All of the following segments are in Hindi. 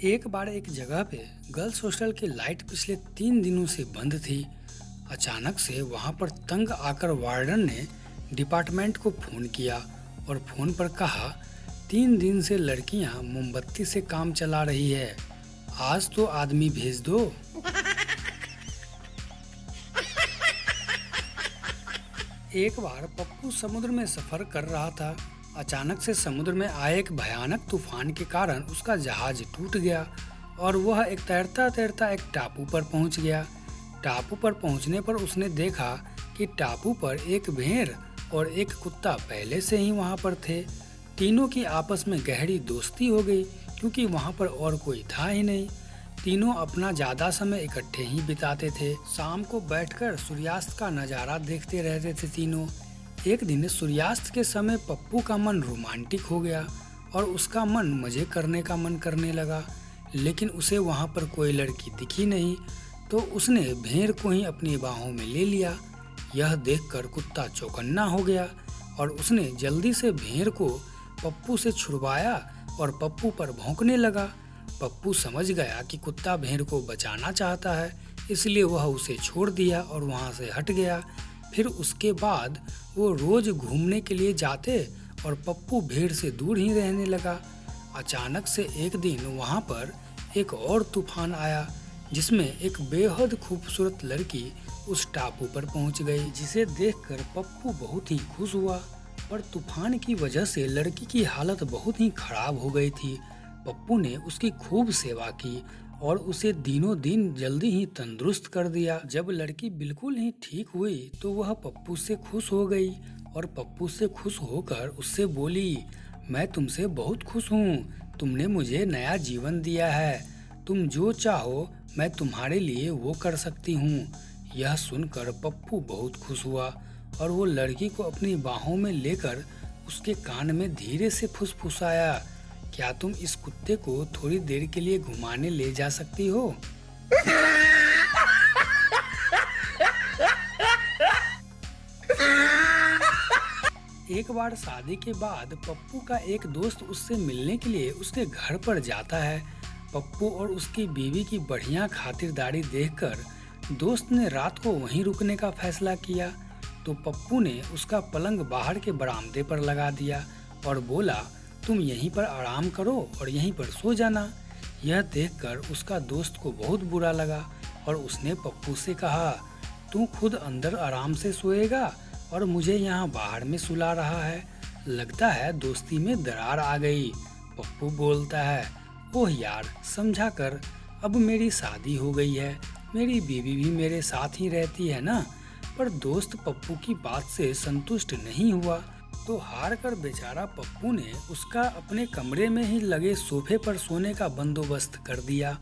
एक बार एक जगह पे गर्ल्स हॉस्टल की लाइट पिछले 3 दिनों से बंद थी। अचानक से वहां पर तंग आकर वार्डन ने डिपार्टमेंट को फोन किया और फोन पर कहा, 3 दिन से लड़कियां मोमबत्ती से काम चला रही है, आज तो आदमी भेज दो। एक बार पप्पू समुद्र में सफर कर रहा था। अचानक से समुद्र में आए एक भयानक तूफान के कारण उसका जहाज टूट गया और वह एक तैरता तैरता एक टापू पर पहुंच गया। टापू पर पहुंचने पर उसने देखा कि टापू पर एक भेड़ और एक कुत्ता पहले से ही वहां पर थे। तीनों की आपस में गहरी दोस्ती हो गई क्योंकि वहां पर और कोई था ही नहीं। तीनों अपना ज्यादा समय इकट्ठे ही बिताते थे। शाम को बैठकर सूर्यास्त का नजारा देखते रहते थे तीनों। एक दिन सूर्यास्त के समय पप्पू का मन रोमांटिक हो गया और उसका मन मजे करने का मन करने लगा, लेकिन उसे वहां पर कोई लड़की दिखी नहीं, तो उसने भेड़ को ही अपनी बाहों में ले लिया। यह देखकर कुत्ता चौकन्ना हो गया और उसने जल्दी से भेड़ को पप्पू से छुड़वाया और पप्पू पर भौंकने लगा। पप्पू समझ गया कि कुत्ता भेड़ को बचाना चाहता है, इसलिए वह उसे छोड़ दिया और वहां से हट गया। फिर उसके बाद वो रोज घूमने के लिए जाते और पप्पू भेड़ से दूर ही रहने लगा। अचानक से एक दिन वहां पर एक और तूफान आया जिसमें एक बेहद खूबसूरत लड़की उस टापू पर पहुंच गई, जिसे देखकर पप्पू बहुत ही खुश हुआ। पर तूफान की वजह से लड़की की हालत बहुत ही खराब हो गई थी। पप्पू ने उसकी खूब सेवा की और उसे दिनों दिन जल्दी ही तंदुरुस्त कर दिया। जब लड़की बिल्कुल ही ठीक हुई तो वह पप्पू से खुश हो गई और पप्पू से खुश होकर उससे बोली, मैं तुमसे बहुत खुश हूँ, तुमने मुझे नया जीवन दिया है, तुम जो चाहो मैं तुम्हारे लिए वो कर सकती हूँ। यह सुनकर पप्पू बहुत खुश हुआ और वो लड़की को अपनी बाहों में लेकर उसके कान में धीरे से फुसफुसाया, क्या तुम इस कुत्ते को थोड़ी देर के लिए घुमाने ले जा सकती हो? एक बार शादी के बाद पप्पू का एक दोस्त उससे मिलने के लिए उसके घर पर जाता है। पप्पू और उसकी बीवी की बढ़िया खातिरदारी देखकर दोस्त ने रात को वहीं रुकने का फैसला किया। तो पप्पू ने उसका पलंग बाहर के बरामदे पर लगा दिया और बोला, तुम यहीं पर आराम करो और यहीं पर सो जाना। यह देखकर उसका दोस्त को बहुत बुरा लगा और उसने पप्पू से कहा, तू खुद अंदर आराम से सोएगा और मुझे यहाँ बाहर में सुला रहा है, लगता है दोस्ती में दरार आ गई। पप्पू बोलता है, ओह यार, समझा कर, अब मेरी शादी हो गई है, मेरी बीवी भी मेरे साथ ही रहती है ना। पर दोस्त पप्पू की बात से संतुष्ट नहीं हुआ, तो हार कर बेचारा पप्पू ने उसका अपने कमरे में ही लगे सोफे पर सोने का बंदोबस्त कर दिया।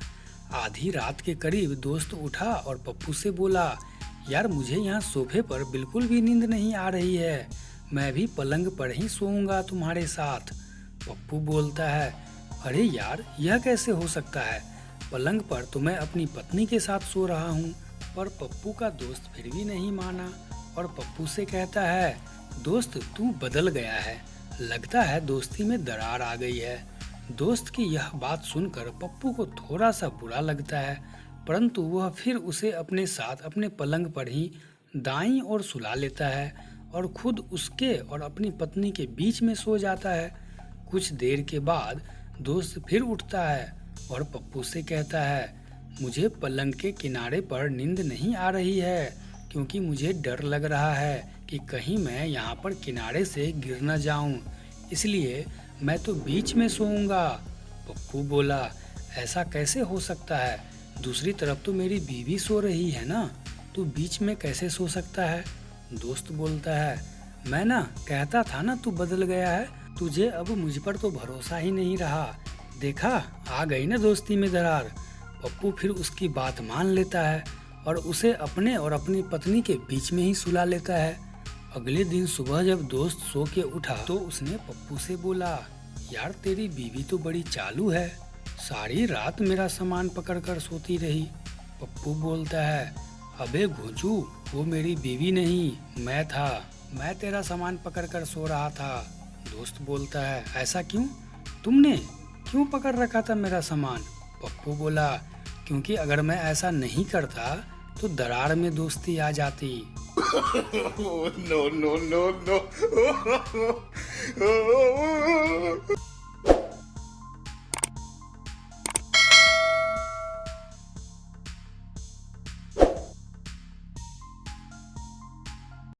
आधी रात के करीब दोस्त उठा और पप्पू से बोला, यार मुझे यहाँ सोफे पर बिल्कुल भी नींद नहीं आ रही है, मैं भी पलंग पर ही सोऊंगा तुम्हारे साथ। पप्पू बोलता है, अरे यार, यह कैसे हो सकता है, पलंग पर तो मैं अपनी पत्नी के साथ सो रहा हूँ। पर पप्पू का दोस्त फिर भी नहीं माना और पप्पू से कहता है, दोस्त तू बदल गया है, लगता है दोस्ती में दरार आ गई है। दोस्त की यह बात सुनकर पप्पू को थोड़ा सा बुरा लगता है, परंतु वह फिर उसे अपने साथ अपने पलंग पर ही दाईं ओर सुला लेता है और खुद उसके और अपनी पत्नी के बीच में सो जाता है। कुछ देर के बाद दोस्त फिर उठता है और पप्पू से कहता है, मुझे पलंग के किनारे पर नींद नहीं आ रही है क्योंकि मुझे डर लग रहा है कि कहीं मैं यहाँ पर किनारे से गिर न जाऊं, इसलिए मैं तो बीच में सोऊंगा। पप्पू बोला, ऐसा कैसे हो सकता है, दूसरी तरफ तो मेरी बीवी सो रही है ना, तू बीच में कैसे सो सकता है? दोस्त बोलता है, मैं ना कहता था ना तू बदल गया है, तुझे अब मुझ पर तो भरोसा ही नहीं रहा, देखा आ गई ना दोस्ती में दरार। पप्पू फिर उसकी बात मान लेता है और उसे अपने और अपनी पत्नी के बीच में ही सुला लेता है। अगले दिन सुबह जब दोस्त सो के उठा तो उसने पप्पू से बोला, यार तेरी बीवी तो बड़ी चालू है, सारी रात मेरा सामान पकड़ कर सोती रही। पप्पू बोलता है, अबे घोंचू, वो मेरी बीवी नहीं मैं था, मैं तेरा सामान पकड़ कर सो रहा था। दोस्त बोलता है, ऐसा क्यों, तुमने क्यों पकड़ रखा था मेरा सामान? पप्पू बोला, क्योंकि अगर मैं ऐसा नहीं करता तो दरार में दोस्ती आ जाती। No, no, no, no.